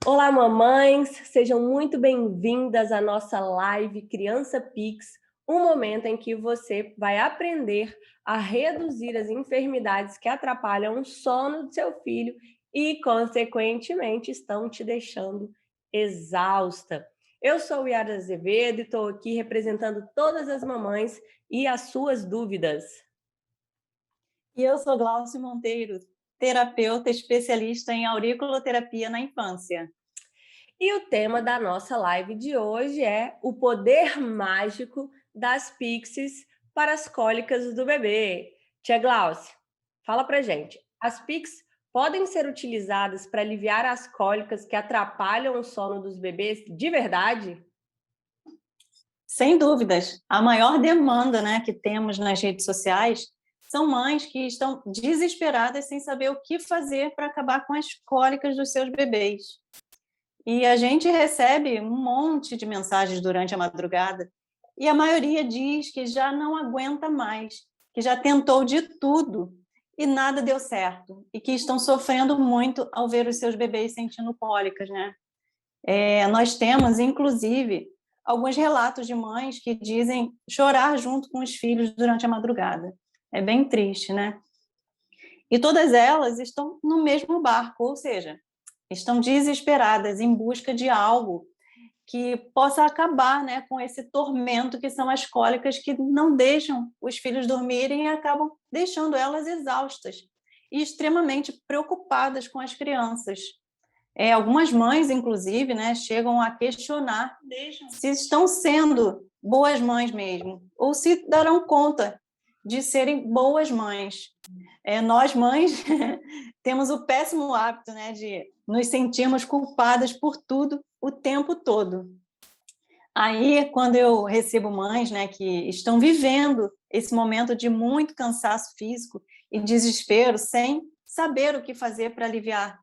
Olá, mamães! Sejam muito bem-vindas à nossa live Criança Pix, um momento em que você vai aprender a reduzir as enfermidades que atrapalham o sono do seu filho e, consequentemente, estão te deixando exausta. Eu sou Yara Azevedo e estou aqui representando todas as mamães e as suas dúvidas. E eu sou Glaucio Monteiro, terapeuta especialista em auriculoterapia na infância. E o tema da nossa live de hoje é o poder mágico das pixies para as cólicas do bebê. Tia Glaucia, fala pra gente, as pixies podem ser utilizadas para aliviar as cólicas que atrapalham o sono dos bebês de verdade? Sem dúvidas, a maior demanda, que temos nas redes sociais são mães que estão desesperadas sem saber o que fazer para acabar com as cólicas dos seus bebês. E a gente recebe um monte de mensagens durante a madrugada e a maioria diz que já não aguenta mais, que já tentou de tudo e nada deu certo e que estão sofrendo muito ao ver os seus bebês sentindo cólicas, né? Nós temos, inclusive, alguns relatos de mães que dizem chorar junto com os filhos durante a madrugada. É bem triste, né? E todas elas estão no mesmo barco, ou seja, estão desesperadas em busca de algo que possa acabar, com esse tormento que são as cólicas que não deixam os filhos dormirem e acabam deixando elas exaustas e extremamente preocupadas com as crianças. Algumas mães, inclusive, chegam a questionar se estão sendo boas mães mesmo, ou se darão conta de serem boas mães. Nós, mães, temos o péssimo hábito, de nos sentirmos culpadas por tudo o tempo todo. Aí, quando eu recebo mães, que estão vivendo esse momento de muito cansaço físico e desespero, sem saber o que fazer para aliviar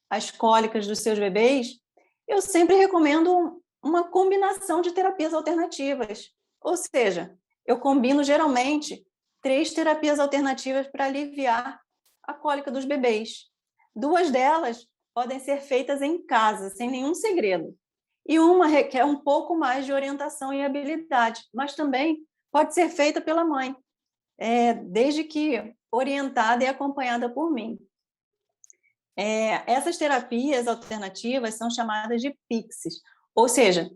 as cólicas dos seus bebês, eu sempre recomendo uma combinação de terapias alternativas. Ou seja, eu combino geralmente 3 terapias alternativas para aliviar a cólica dos bebês. 2 delas podem ser feitas em casa, sem nenhum segredo. E uma requer um pouco mais de orientação e habilidade, mas também pode ser feita pela mãe, desde que orientada e acompanhada por mim. Essas terapias alternativas são chamadas de PIXES, ou seja,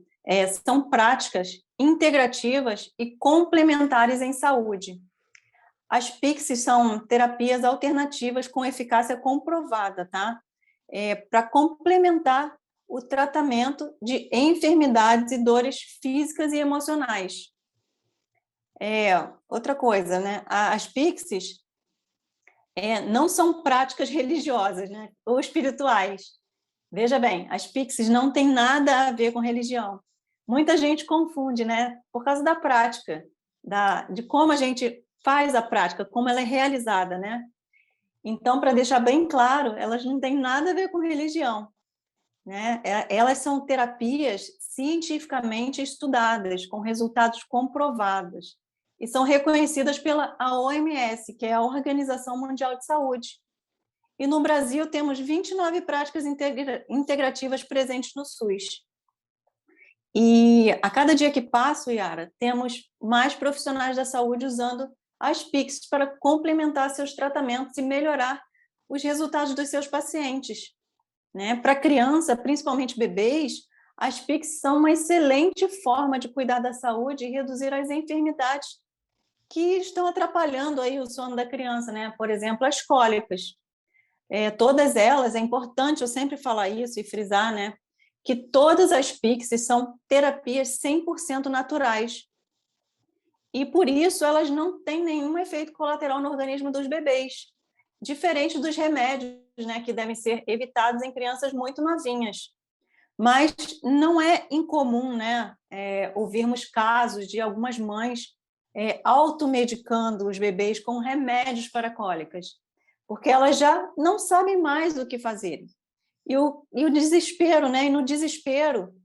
são práticas integrativas e complementares em saúde. As PIXES são terapias alternativas com eficácia comprovada, tá? Para complementar o tratamento de enfermidades e dores físicas e emocionais. Outra coisa, as PIXES não são práticas religiosas, ou espirituais. Veja bem, as PIXES não têm nada a ver com religião. Muita gente confunde, por causa da prática, de como a gente faz a prática, como ela é realizada, Então, para deixar bem claro, elas não têm nada a ver com religião, Elas são terapias cientificamente estudadas, com resultados comprovados, e são reconhecidas pela OMS, que é a Organização Mundial de Saúde. E no Brasil temos 29 práticas integrativas presentes no SUS. E a cada dia que passa, Yara, temos mais profissionais da saúde usando as PICs para complementar seus tratamentos e melhorar os resultados dos seus pacientes. Para criança, principalmente bebês, as PICs são uma excelente forma de cuidar da saúde e reduzir as enfermidades que estão atrapalhando aí o sono da criança, Por exemplo, as cólicas. Todas elas, é importante eu sempre falar isso e frisar, que todas as PICs são terapias 100% naturais. E, por isso, elas não têm nenhum efeito colateral no organismo dos bebês, diferente dos remédios, que devem ser evitados em crianças muito novinhas. Mas não é incomum, ouvirmos casos de algumas mães automedicando os bebês com remédios para cólicas, porque elas já não sabem mais o que fazer. E o desespero, E no desespero,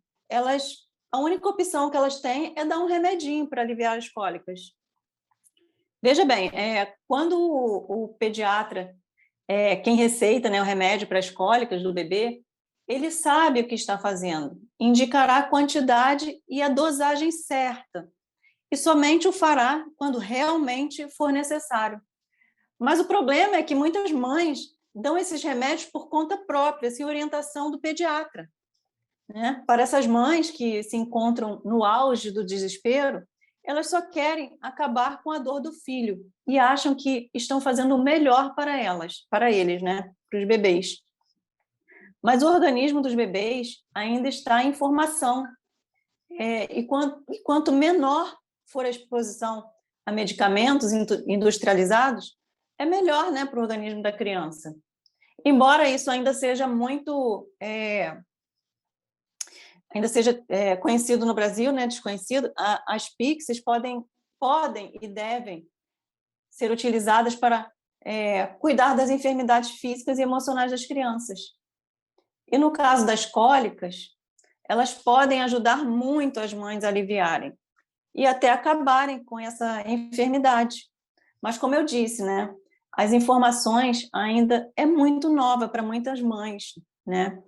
a única opção que elas têm é dar um remedinho para aliviar as cólicas. Veja bem, quando o pediatra quem receita o remédio para as cólicas do bebê, ele sabe o que está fazendo, indicará a quantidade e a dosagem certa, e somente o fará quando realmente for necessário. Mas o problema é que muitas mães dão esses remédios por conta própria, sem orientação do pediatra, né? Para essas mães que se encontram no auge do desespero, elas só querem acabar com a dor do filho e acham que estão fazendo o melhor para elas, para eles, né? Para os bebês. Mas o organismo dos bebês ainda está em formação. E quanto menor for a exposição a medicamentos industrializados, é melhor, né, para o organismo da criança. Embora isso ainda seja conhecido no Brasil, né, desconhecido, as PICSs podem e devem ser utilizadas para cuidar das enfermidades físicas e emocionais das crianças. E no caso das cólicas, elas podem ajudar muito as mães a aliviarem e até acabarem com essa enfermidade. Mas, como eu disse, né, as informações ainda é muito nova para muitas mães, né?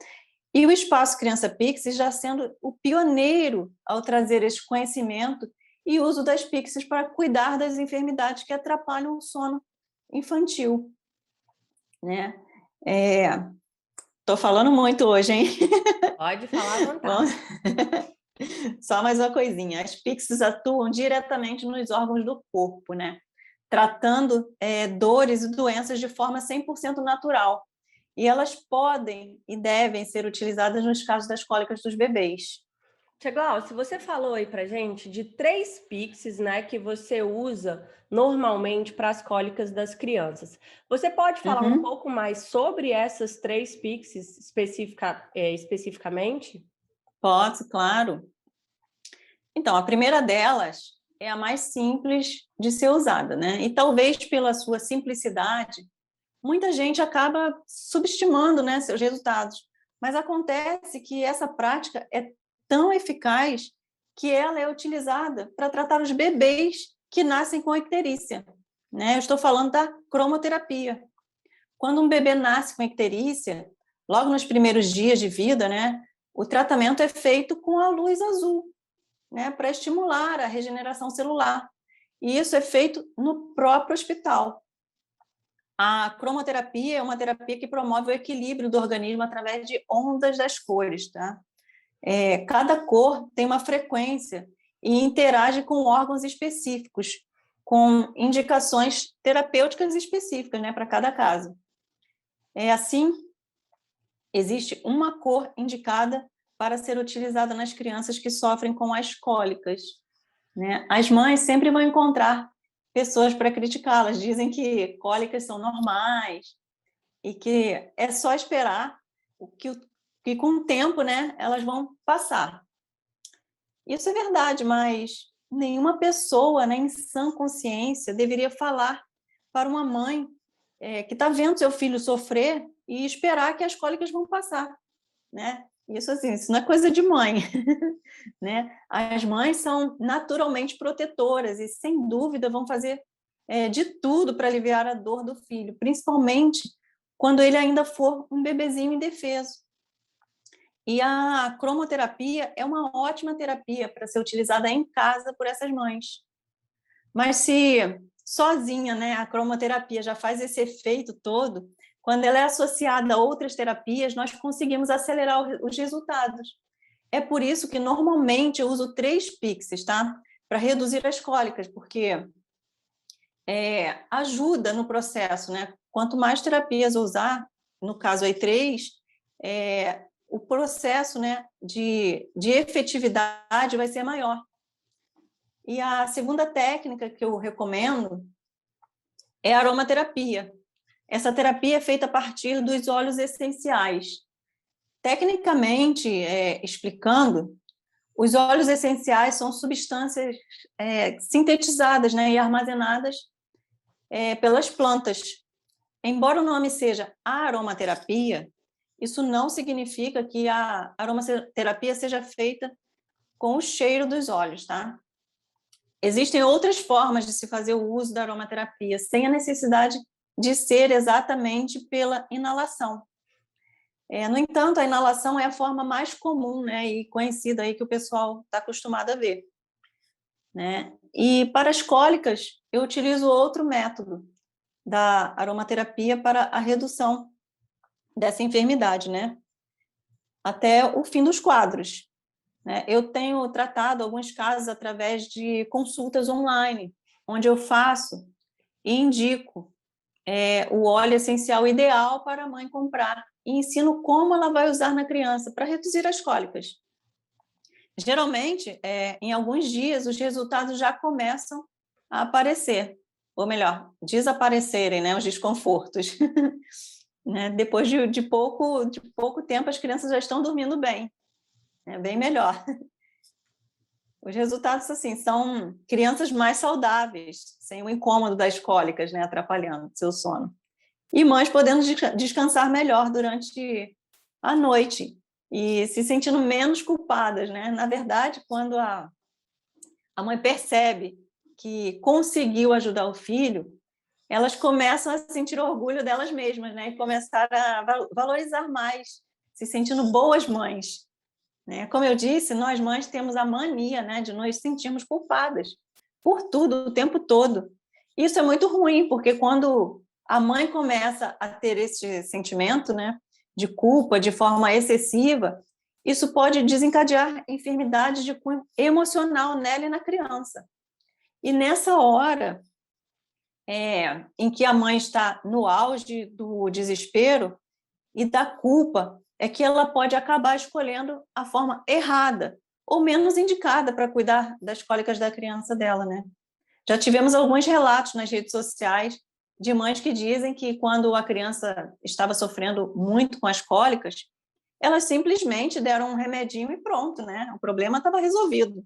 E o Espaço Criança Pix já sendo o pioneiro ao trazer esse conhecimento e uso das Pixies para cuidar das enfermidades que atrapalham o sono infantil, né? Estou falando muito hoje, hein? Pode falar à Bom, vontade. só mais uma coisinha. As Pixies atuam diretamente nos órgãos do corpo, né? Tratando dores e doenças de forma 100% natural. E elas podem e devem ser utilizadas nos casos das cólicas dos bebês. Tia Glaucia, você falou aí pra gente de 3 Pixies, né, que você usa normalmente para as cólicas das crianças. Você pode falar um pouco mais sobre essas 3 Pixies especificamente? Posso, claro. Então, a primeira delas é a mais simples de ser usada, né? E talvez pela sua simplicidade, muita gente acaba subestimando, né, seus resultados. Mas acontece que essa prática é tão eficaz que ela é utilizada para tratar os bebês que nascem com icterícia, né? Eu estou falando da cromoterapia. Quando um bebê nasce com icterícia, logo nos primeiros dias de vida, né, o tratamento é feito com a luz azul, né, para estimular a regeneração celular. E isso é feito no próprio hospital. A cromoterapia é uma terapia que promove o equilíbrio do organismo através de ondas das cores, tá? Cada cor tem uma frequência e interage com órgãos específicos, com indicações terapêuticas específicas, né, para cada caso. Assim, existe uma cor indicada para ser utilizada nas crianças que sofrem com as cólicas, né? As mães sempre vão encontrar pessoas para criticá-las, dizem que cólicas são normais e que é só esperar que com o tempo, né, elas vão passar. Isso é verdade, mas nenhuma pessoa, né, em sã consciência deveria falar para uma mãe que está vendo seu filho sofrer e esperar que as cólicas vão passar, né? Isso assim, isso não é coisa de mãe, né? As mães são naturalmente protetoras e sem dúvida vão fazer de tudo para aliviar a dor do filho, principalmente quando ele ainda for um bebezinho indefeso. E a cromoterapia é uma ótima terapia para ser utilizada em casa por essas mães. Mas se sozinha, né, a cromoterapia já faz esse efeito todo, quando ela é associada a outras terapias, nós conseguimos acelerar os resultados. É por isso que normalmente eu uso 3 Pixies, tá? Para reduzir as cólicas, porque ajuda no processo, né? Quanto mais terapias eu usar, no caso aí 3, o processo, né, de efetividade vai ser maior. E a segunda técnica que eu recomendo é a aromaterapia. Essa terapia é feita a partir dos óleos essenciais. Tecnicamente, explicando, os óleos essenciais são substâncias sintetizadas, né, e armazenadas pelas plantas. Embora o nome seja aromaterapia, isso não significa que a aromaterapia seja feita com o cheiro dos óleos, tá? Existem outras formas de se fazer o uso da aromaterapia, sem a necessidade de ser exatamente pela inalação. No entanto, a inalação é a forma mais comum, né, e conhecida aí que o pessoal está acostumado a ver, né? E para as cólicas, eu utilizo outro método da aromaterapia para a redução dessa enfermidade, né? Até o fim dos quadros, né? Eu tenho tratado alguns casos através de consultas online, onde eu faço e indico o óleo essencial ideal para a mãe comprar e ensino como ela vai usar na criança para reduzir as cólicas. Geralmente, em alguns dias, os resultados já começam a aparecer, ou melhor, desaparecerem, né, os desconfortos. Né? Depois de pouco tempo, as crianças já estão dormindo bem, bem melhor. Os resultados, assim, são crianças mais saudáveis, sem o incômodo das cólicas, né, atrapalhando seu sono. E mães podendo descansar melhor durante a noite e se sentindo menos culpadas, né? Na verdade, quando a mãe percebe que conseguiu ajudar o filho, elas começam a sentir orgulho delas mesmas, né? E começar a valorizar mais, se sentindo boas mães, né? Como eu disse, nós mães temos a mania, né, de nos sentirmos culpadas por tudo, o tempo todo. Isso é muito ruim, porque quando a mãe começa a ter esse sentimento, né, de culpa de forma excessiva, isso pode desencadear enfermidades de cunho emocional nela e na criança. E nessa hora em que a mãe está no auge do desespero e da culpa, é que ela pode acabar escolhendo a forma errada ou menos indicada para cuidar das cólicas da criança dela, né? Já tivemos alguns relatos nas redes sociais de mães que dizem que quando a criança estava sofrendo muito com as cólicas, elas simplesmente deram um remedinho e pronto, né? O problema estava resolvido.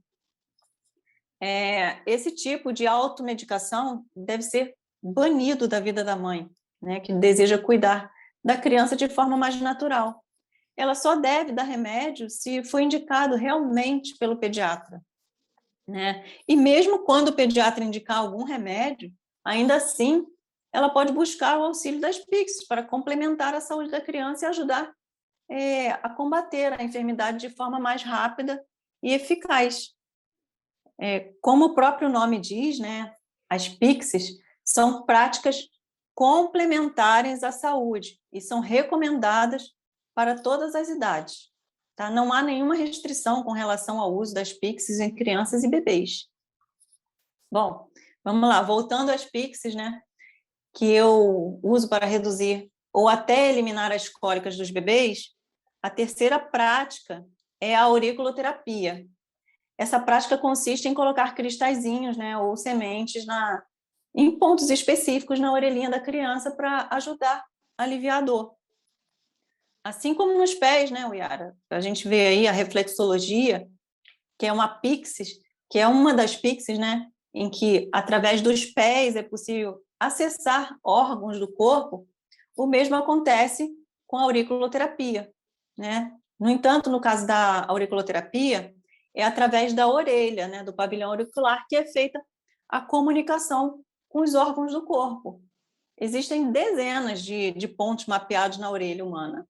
Esse tipo de automedicação deve ser banido da vida da mãe, né, que deseja cuidar da criança de forma mais natural. Ela só deve dar remédio se for indicado realmente pelo pediatra, né? E mesmo quando o pediatra indicar algum remédio, ainda assim, ela pode buscar o auxílio das PICs para complementar a saúde da criança e ajudar a combater a enfermidade de forma mais rápida e eficaz. Como o próprio nome diz, né, as PICSs são práticas complementares à saúde e são recomendadas para todas as idades. Tá? Não há nenhuma restrição com relação ao uso das PICSs em crianças e bebês. Bom, vamos lá, voltando às PICSs, né, que eu uso para reduzir ou até eliminar as cólicas dos bebês, a terceira prática é a auriculoterapia. Essa prática consiste em colocar cristalzinhos, né, ou sementes em pontos específicos na orelhinha da criança para ajudar a aliviar a dor. Assim como nos pés, né, Yara? A gente vê aí a reflexologia, que é uma PICSs, que é uma das PICSs, né, em que através dos pés é possível acessar órgãos do corpo. O mesmo acontece com a auriculoterapia, né? No entanto, no caso da auriculoterapia, é através da orelha, né, do pavilhão auricular, que é feita a comunicação com os órgãos do corpo. Existem dezenas de pontos mapeados na orelha humana,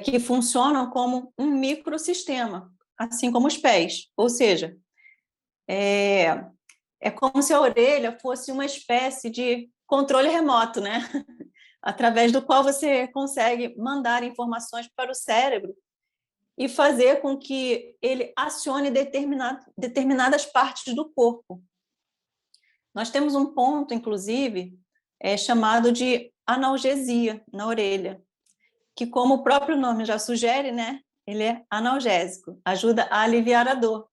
que funcionam como um microsistema, assim como os pés. Ou seja, é como se a orelha fosse uma espécie de controle remoto, né? Através do qual você consegue mandar informações para o cérebro e fazer com que ele acione determinadas partes do corpo. Nós temos um ponto, inclusive, chamado de analgesia na orelha, que, como o próprio nome já sugere, né, ele é analgésico, ajuda a aliviar a dor.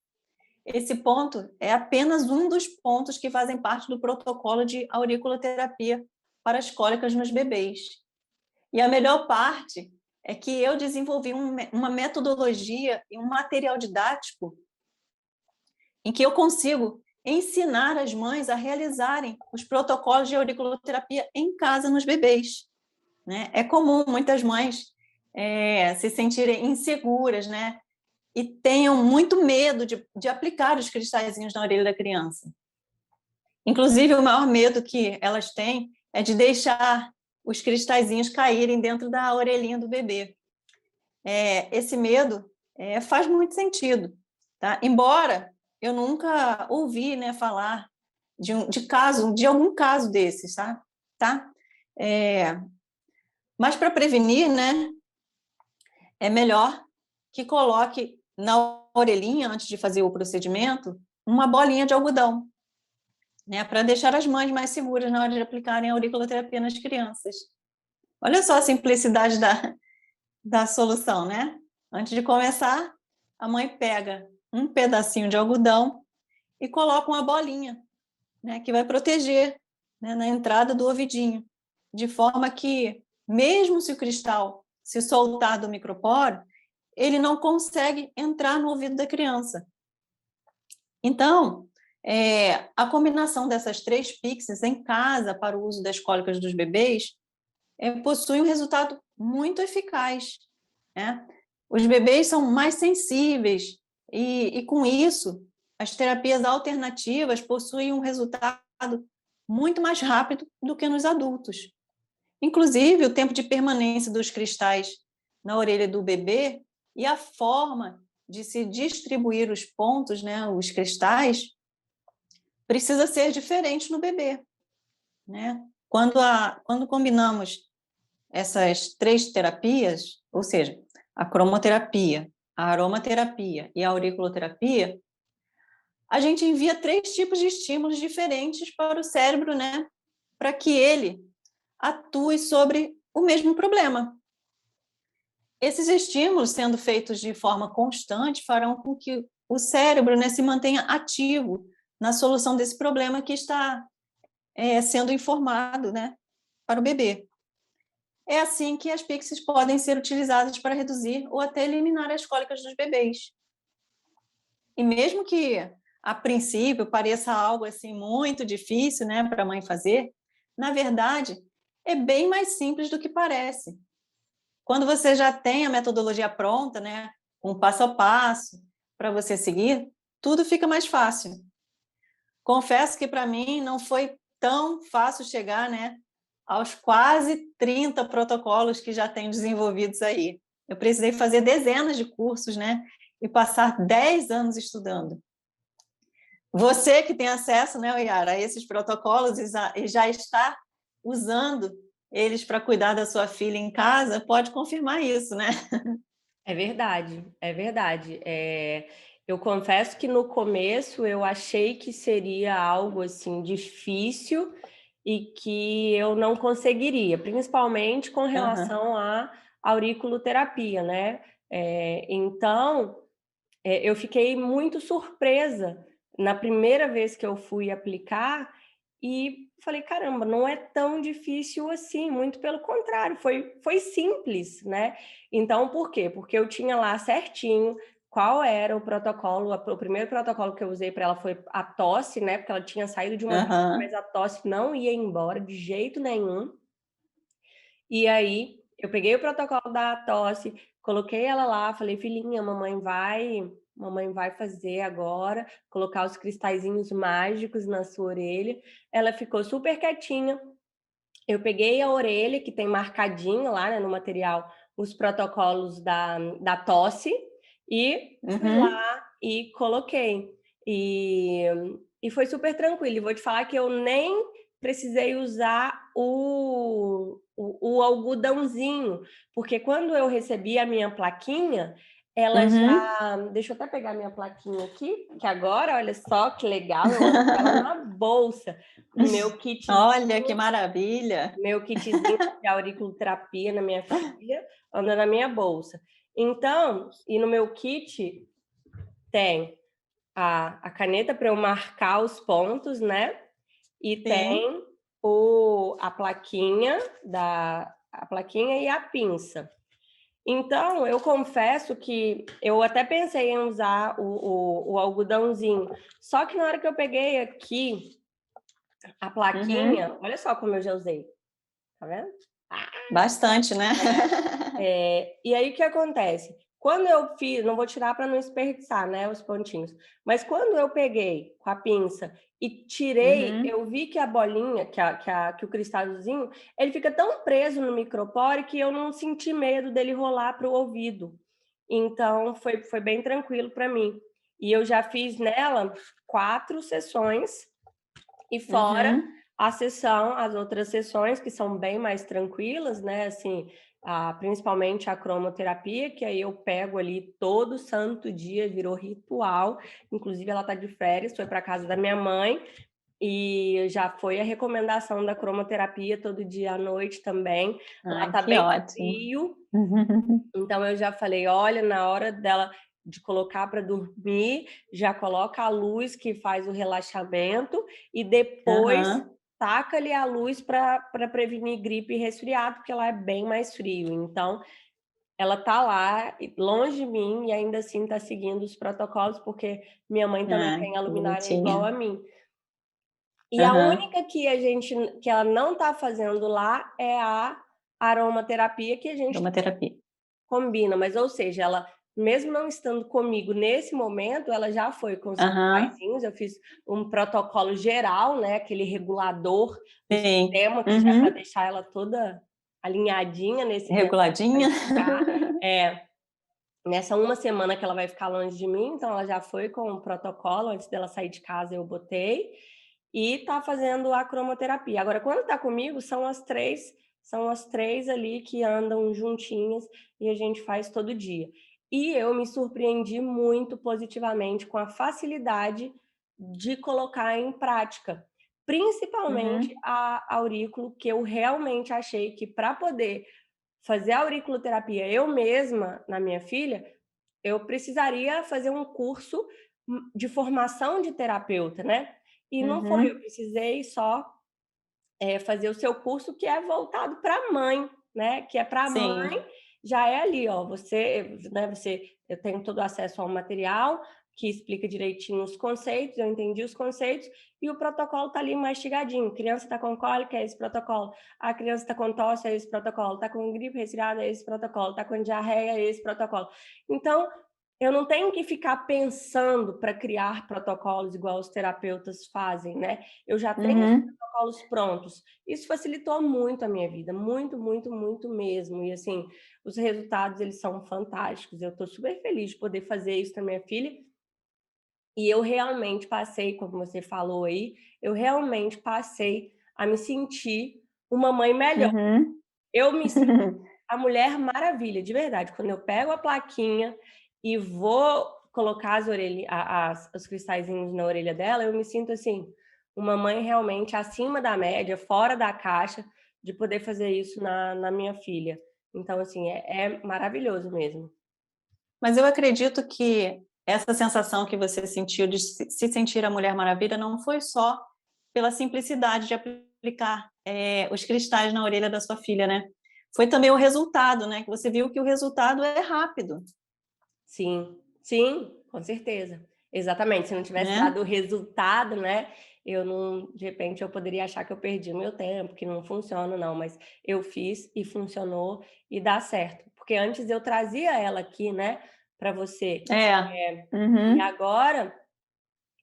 Esse ponto é apenas um dos pontos que fazem parte do protocolo de auriculoterapia para as cólicas nos bebês. E a melhor parte é que eu desenvolvi uma metodologia e um material didático em que eu consigo ensinar as mães a realizarem os protocolos de auriculoterapia em casa nos bebês, né? É comum muitas mães se sentirem inseguras, né? E tenham muito medo de aplicar os cristalzinhos na orelha da criança. Inclusive, o maior medo que elas têm é de deixar os cristalzinhos caírem dentro da orelhinha do bebê. Esse medo faz muito sentido, tá? Embora eu nunca ouvi, né, falar de algum caso desses, tá? Mas para prevenir, né, é melhor que coloque na orelhinha, antes de fazer o procedimento, uma bolinha de algodão, né, para deixar as mães mais seguras na hora de aplicarem a auriculoterapia nas crianças. Olha só a simplicidade da solução, né? Antes de começar, a mãe pega um pedacinho de algodão e coloca uma bolinha, né, que vai proteger, né, na entrada do ouvidinho, de forma que, mesmo se o cristal se soltar do microporo, ele não consegue entrar no ouvido da criança. Então, a combinação dessas 3 pixes em casa para o uso das cólicas dos bebês possui um resultado muito eficaz, né? Os bebês são mais sensíveis e, com isso, as terapias alternativas possuem um resultado muito mais rápido do que nos adultos. Inclusive, o tempo de permanência dos cristais na orelha do bebê e a forma de se distribuir os pontos, né, os cristais, precisa ser diferente no bebê, né? Quando combinamos essas 3 terapias, ou seja, a cromoterapia, a aromaterapia e a auriculoterapia, a gente envia 3 tipos de estímulos diferentes para o cérebro, né, para que ele atue sobre o mesmo problema. Esses estímulos, sendo feitos de forma constante, farão com que o cérebro, né, se mantenha ativo na solução desse problema que está sendo informado, né, para o bebê. É assim que as pixies podem ser utilizadas para reduzir ou até eliminar as cólicas dos bebês. E mesmo que, a princípio, pareça algo assim muito difícil, né, para a mãe fazer, na verdade, é bem mais simples do que parece. Quando você já tem a metodologia pronta, né, um passo a passo para você seguir, tudo fica mais fácil. Confesso que para mim não foi tão fácil chegar, né, aos quase 30 protocolos que já tenho desenvolvidos aí. Eu precisei fazer dezenas de cursos, né, e passar 10 anos estudando. Você que tem acesso, né, Yara, a esses protocolos e já está usando eles para cuidar da sua filha em casa, pode confirmar isso, né? É verdade, é verdade. Eu confesso que no começo eu achei que seria algo assim difícil e que eu não conseguiria, principalmente com relação à auriculoterapia, né? Então, eu fiquei muito surpresa na primeira vez que eu fui aplicar e falei, caramba, não é tão difícil assim, muito pelo contrário, foi simples, né? Então, por quê? Porque eu tinha lá certinho qual era o protocolo, o primeiro protocolo que eu usei para ela foi a tosse, né? Porque ela tinha saído de uma gripe, mas a tosse não ia embora de jeito nenhum. E aí, eu peguei o protocolo da tosse, coloquei ela lá, falei, filhinha, mamãe vai fazer agora, colocar os cristalzinhos mágicos na sua orelha. Ela ficou super quietinha. Eu peguei a orelha, que tem marcadinho lá, né, no material, os protocolos da tosse, e fui lá e coloquei. E foi super tranquilo. E vou te falar que eu nem precisei usar o algodãozinho, porque quando eu recebi a minha plaquinha, ela já... Deixa eu até pegar minha plaquinha aqui, que agora, olha só que legal, eu ando com ela na bolsa. O meu kitzinho, olha que maravilha! Meu kitzinho de auriculoterapia na minha filha anda na minha bolsa. Então, e no meu kit tem a caneta para eu marcar os pontos, né? E tem a plaquinha a plaquinha e a pinça. Então, eu confesso que eu até pensei em usar o algodãozinho, só que na hora que eu peguei aqui a plaquinha, olha só como eu já usei, tá vendo? Bastante, né? E aí o que acontece? quando eu fiz, não vou tirar para não desperdiçar, né, os pontinhos, mas quando eu peguei com a pinça e tirei, Uhum. eu vi que a bolinha, que o cristalzinho, ele fica tão preso no micropore que eu não senti medo dele rolar para o ouvido. Então foi bem tranquilo para mim. E eu já fiz nela 4 sessões, e fora Uhum. as outras sessões que são bem mais tranquilas, né, assim, principalmente a cromoterapia, que aí eu pego ali todo santo dia, virou ritual. Inclusive ela tá de férias, foi para casa da minha mãe, e já foi a recomendação da cromoterapia todo dia à noite também. Lá Ai, tá que bem ótimo. frio, então eu já falei: "Olha, na hora dela de colocar para dormir, já coloca a luz que faz o relaxamento e depois Aham. taca ali a luz para prevenir gripe e resfriado, porque lá é bem mais frio". Então, ela tá lá, longe de mim, e ainda assim tá seguindo os protocolos, porque minha mãe também Ah, tem a que luminária igual bonitinha. a mim. E a Aham. única que ela não tá fazendo lá é a aromaterapia, que a gente Aromaterapia. combina, mas ou seja, ela mesmo não estando comigo nesse momento, ela já foi com os Aham. cristalzinhos, eu fiz um protocolo geral, né, aquele regulador do Sim. sistema, que já é para Uhum. deixar ela toda alinhadinha nesse tempo que ela vai Reguladinha. ficar. É, nessa uma semana que ela vai ficar longe de mim, então ela já foi com o protocolo, antes dela sair de casa eu botei, e tá fazendo a cromoterapia. Agora quando tá comigo são as 3 ali que andam juntinhas e a gente faz todo dia. E eu me surpreendi muito positivamente com a facilidade de colocar em prática, principalmente Uhum. a aurículo, que eu realmente achei que para poder fazer a auriculoterapia eu mesma, na minha filha, eu precisaria fazer um curso de formação de terapeuta, né. E não foi, eu Uhum. precisei só, fazer o seu curso, que é voltado pra mãe, né, que é pra Sim. mãe, já é ali, ó, você, né, eu tenho todo o acesso ao material, que explica direitinho os conceitos, eu entendi os conceitos, e o protocolo tá ali mastigadinho. Criança tá com cólica, é esse protocolo. A criança tá com tosse, é esse protocolo. Tá com gripe, resfriado, é esse protocolo. Tá com diarreia, é esse protocolo. Então, eu não tenho que ficar pensando para criar protocolos igual os terapeutas fazem, né. Eu já tenho os Uhum. protocolos prontos. Isso facilitou muito a minha vida, muito, muito, muito mesmo. E, assim, os resultados, eles são fantásticos. Eu estou super feliz de poder fazer isso na minha filha, e eu realmente passei, como você falou aí, eu realmente passei a me sentir uma mãe melhor. Uhum. Eu me sinto a Mulher Maravilha, de verdade. Quando eu pego a plaquinha e vou colocar os cristalzinhos na orelha dela, eu me sinto, assim, uma mãe realmente acima da média, fora da caixa, de poder fazer isso na minha filha. Então, assim, é maravilhoso mesmo. Mas eu acredito que essa sensação que você sentiu de se sentir a Mulher Maravilha não foi só pela simplicidade de aplicar, os cristais na orelha da sua filha, né. Foi também o resultado, né, que você viu que o resultado é rápido, Sim, sim, com certeza. Exatamente, se não tivesse né. dado o resultado, né, eu não, de repente eu poderia achar que eu perdi o meu tempo, que não funciona não, mas eu fiz e funcionou e dá certo. Porque antes eu trazia ela aqui, né, para você, É. e Uhum. agora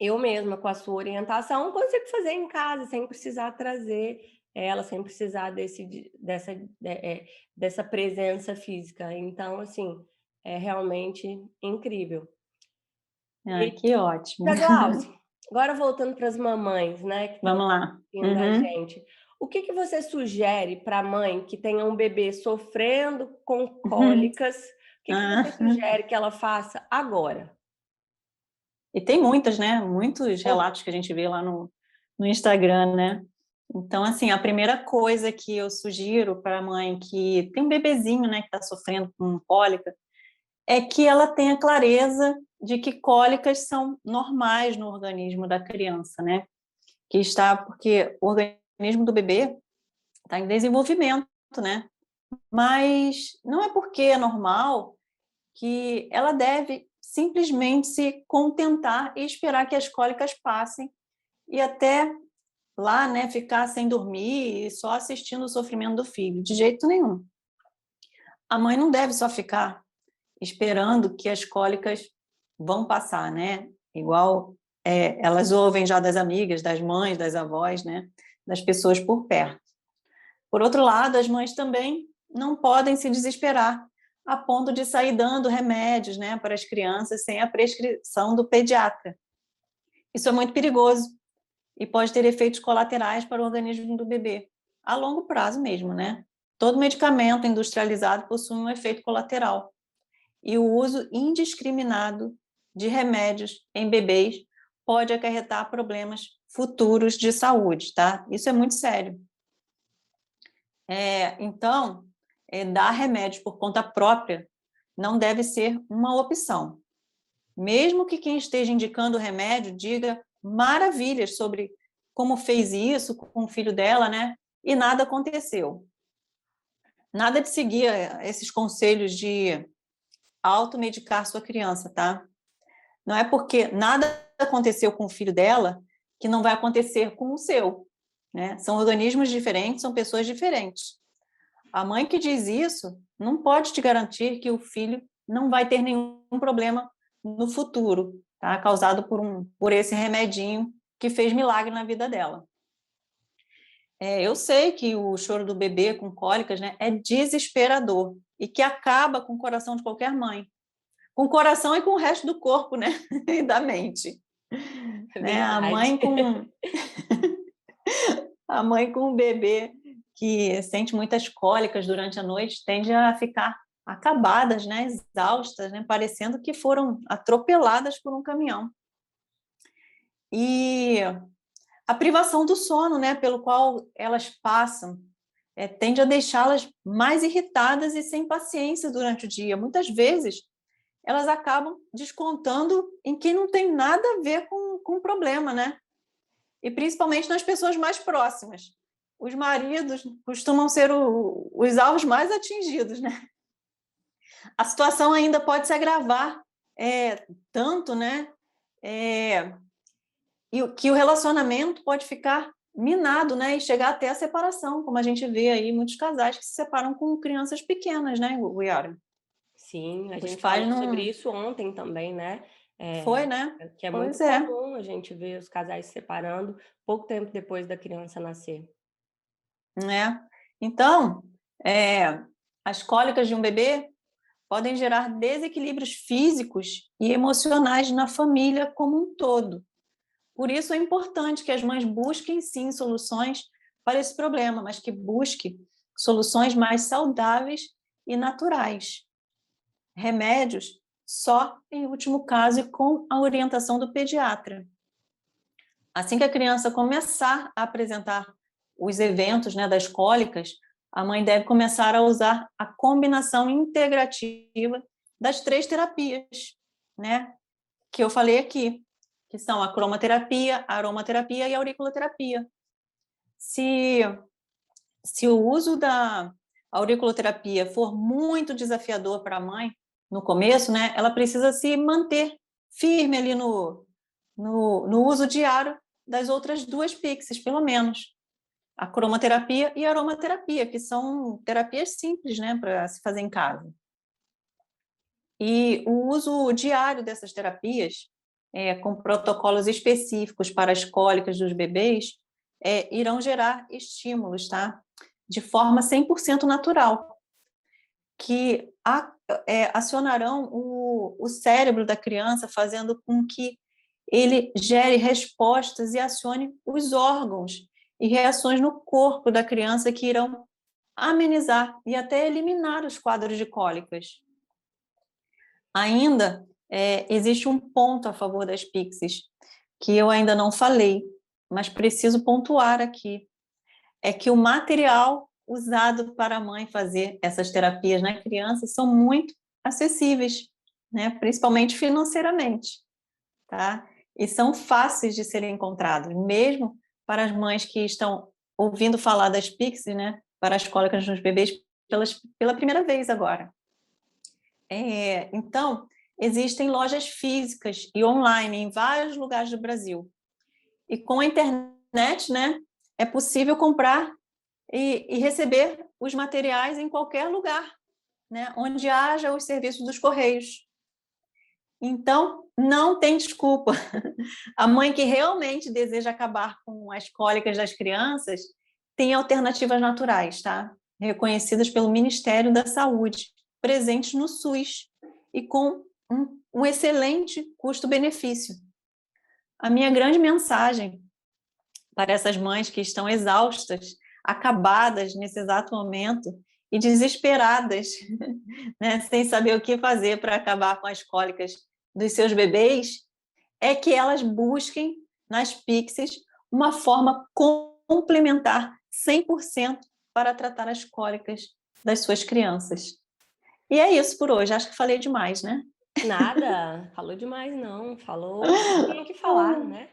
eu mesma, com a sua orientação, consigo fazer em casa sem precisar trazer ela, sem precisar dessa presença física. Então, assim, é realmente incrível. Ai, que ótimo. Tia Glaucia, agora voltando para as mamães, né, que estão Vamos lá. ouvindo a Uhum. gente, o que que você sugere para a mãe que tenha um bebê sofrendo com cólicas, o que que você Ah. sugere que ela faça agora? E tem muitas, né, muitos Oh, relatos que a gente vê lá no Instagram, né. Então, assim, a primeira coisa que eu sugiro para a mãe que tem um bebezinho, né, que está sofrendo com cólica, é que ela tenha clareza de que cólicas são normais no organismo da criança, né, que está porque o organismo do bebê está em desenvolvimento, né, mas não é porque é normal que ela deve simplesmente se contentar e esperar que as cólicas passem e até lá, né, ficar sem dormir e só assistindo o sofrimento do filho, de jeito nenhum. A mãe não deve só ficar esperando que as cólicas vão passar, né? Igual elas ouvem já das amigas, das mães, das avós, né? Das pessoas por perto. Por outro lado, as mães também não podem se desesperar a ponto de sair dando remédios, né, para as crianças sem a prescrição do pediatra. Isso é muito perigoso e pode ter efeitos colaterais para o organismo do bebê, a longo prazo mesmo, né? Todo medicamento industrializado possui um efeito colateral e o uso indiscriminado de remédios em bebês pode acarretar problemas futuros de saúde, tá? Isso é muito sério. Então, dar remédios por conta própria não deve ser uma opção. Mesmo que quem esteja indicando o remédio diga maravilhas sobre como fez isso com o filho dela, né? E nada aconteceu. Nada de seguir esses conselhos de automedicar sua criança, tá? Não é porque nada aconteceu com o filho dela que não vai acontecer com o seu, né? São organismos diferentes, são pessoas diferentes. A mãe que diz isso não pode te garantir que o filho não vai ter nenhum problema no futuro, tá? Causado por esse remedinho que fez milagre na vida dela. Eu sei que o choro do bebê com cólicas, né, é desesperador e que acaba com o coração de qualquer mãe. Com o coração e com o resto do corpo, né? E da mente. Né? A mãe com o bebê que sente muitas cólicas durante a noite tende a ficar acabadas, né? Exaustas, né? Parecendo que foram atropeladas por um caminhão. E a privação do sono, né? Pelo qual elas passam, tende a deixá-las mais irritadas e sem paciência durante o dia. Muitas vezes, elas acabam descontando em quem não tem nada a ver com o problema, né? E principalmente nas pessoas mais próximas. Os maridos costumam ser os alvos mais atingidos, né? A situação ainda pode se agravar tanto, né? E que o relacionamento pode ficar minado, né? E chegar até a separação, como a gente vê aí muitos casais que se separam com crianças pequenas, né, Yara? Sim, a Os gente pais falou sobre não... isso ontem também, né? Foi, né? Que é muito Pois é. comum a gente ver os casais se separando pouco tempo depois da criança nascer. Então, as cólicas de um bebê podem gerar desequilíbrios físicos e emocionais na família como um todo. Por isso é importante que as mães busquem, sim, soluções para esse problema, mas que busquem soluções mais saudáveis e naturais. Remédios só em último caso e com a orientação do pediatra. Assim que a criança começar a apresentar os eventos, né, das cólicas, a mãe deve começar a usar a combinação integrativa das 3 terapias, né, que eu falei aqui, que são a cromoterapia, a aromaterapia e a auriculoterapia. Se o uso da auriculoterapia for muito desafiador para a mãe, no começo, né, ela precisa se manter firme ali no uso diário das outras 2 Pixies, pelo menos. A cromoterapia e a aromaterapia, que são terapias simples, né, para se fazer em casa. E o uso diário dessas terapias, com protocolos específicos para as cólicas dos bebês, irão gerar estímulos, tá? De forma 100% natural, que acionarão o cérebro da criança, fazendo com que ele gere respostas e acione os órgãos e reações no corpo da criança que irão amenizar e até eliminar os quadros de cólicas. Ainda existe um ponto a favor das Pixies, que eu ainda não falei, mas preciso pontuar aqui. É que o material usado para a mãe fazer essas terapias na criança são muito acessíveis, né? Principalmente financeiramente, tá? E são fáceis de serem encontrados, mesmo para as mães que estão ouvindo falar das Pixies, né? Para as cólicas nos bebês pela primeira vez agora. Então, existem lojas físicas e online em vários lugares do Brasil. E com a internet, né, é possível comprar e receber os materiais em qualquer lugar, né, onde haja os serviços dos correios. Então, não tem desculpa. A mãe que realmente deseja acabar com as cólicas das crianças tem alternativas naturais, tá? Reconhecidas pelo Ministério da Saúde, presentes no SUS e com um excelente custo-benefício. A minha grande mensagem para essas mães que estão exaustas, acabadas nesse exato momento e desesperadas, né, sem saber o que fazer para acabar com as cólicas dos seus bebês, é que elas busquem nas Pixies uma forma complementar 100% para tratar as cólicas das suas crianças. E é isso por hoje. Acho que falei demais, né? Nada, falou demais não, falou o que tinha que falar, né.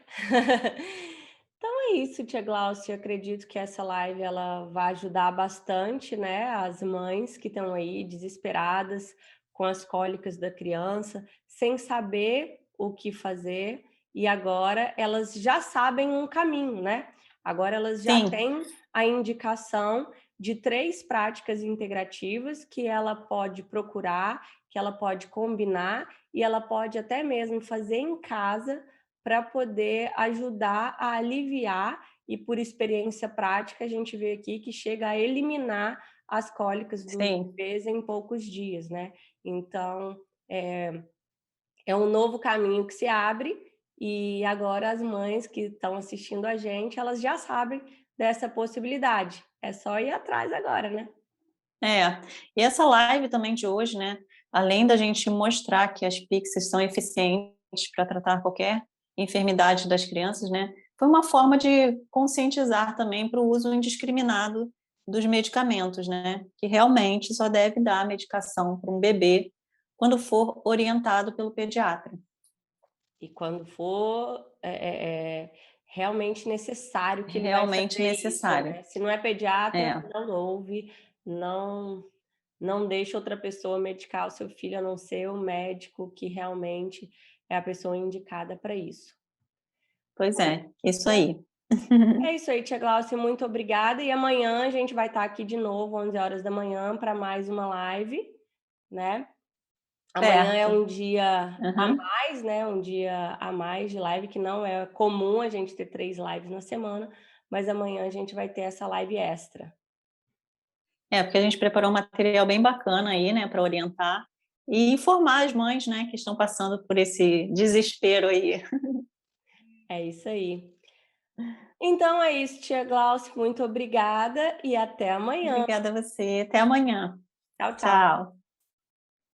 Então é isso, tia Glaucia, acredito que essa live ela vai ajudar bastante, né, as mães que estão aí desesperadas com as cólicas da criança, sem saber o que fazer, e agora elas já sabem um caminho, né. Agora elas já Sim, têm a indicação de 3 práticas integrativas que ela pode procurar, que ela pode combinar e ela pode até mesmo fazer em casa para poder ajudar a aliviar e por experiência prática a gente vê aqui que chega a eliminar as cólicas dos sim. bebês em poucos dias, né. Então, é um novo caminho que se abre e agora as mães que estão assistindo a gente, elas já sabem dessa possibilidade. É só ir atrás agora, né. É, e essa live também de hoje, né, além da gente mostrar que as Pixies são eficientes para tratar qualquer enfermidade das crianças, né, foi uma forma de conscientizar também para o uso indiscriminado dos medicamentos, né, que realmente só deve dar a medicação para um bebê quando for orientado pelo pediatra. E quando for, realmente necessário que ele vai Realmente fazer isso, necessário. né. Se não é pediatra, É, não ouve, não não deixa outra pessoa medicar o seu filho, a não ser o médico que realmente é a pessoa indicada para isso. pois é, isso Né. aí. É isso aí, tia Glaucia, muito obrigada e amanhã a gente vai estar aqui de novo 11 horas da manhã para mais uma live, né. Amanhã é Certo. um dia a Aham. mais, né, um dia a mais de live, que não é comum a gente ter 3 lives na semana, mas amanhã a gente vai ter essa live extra. É, porque a gente preparou um material bem bacana aí, né, para orientar e informar as mães, né, que estão passando por esse desespero aí. É isso aí. Então é isso, tia Glaucia, muito obrigada e até amanhã. Obrigada a você. Até amanhã. Tchau, tchau. Tchau.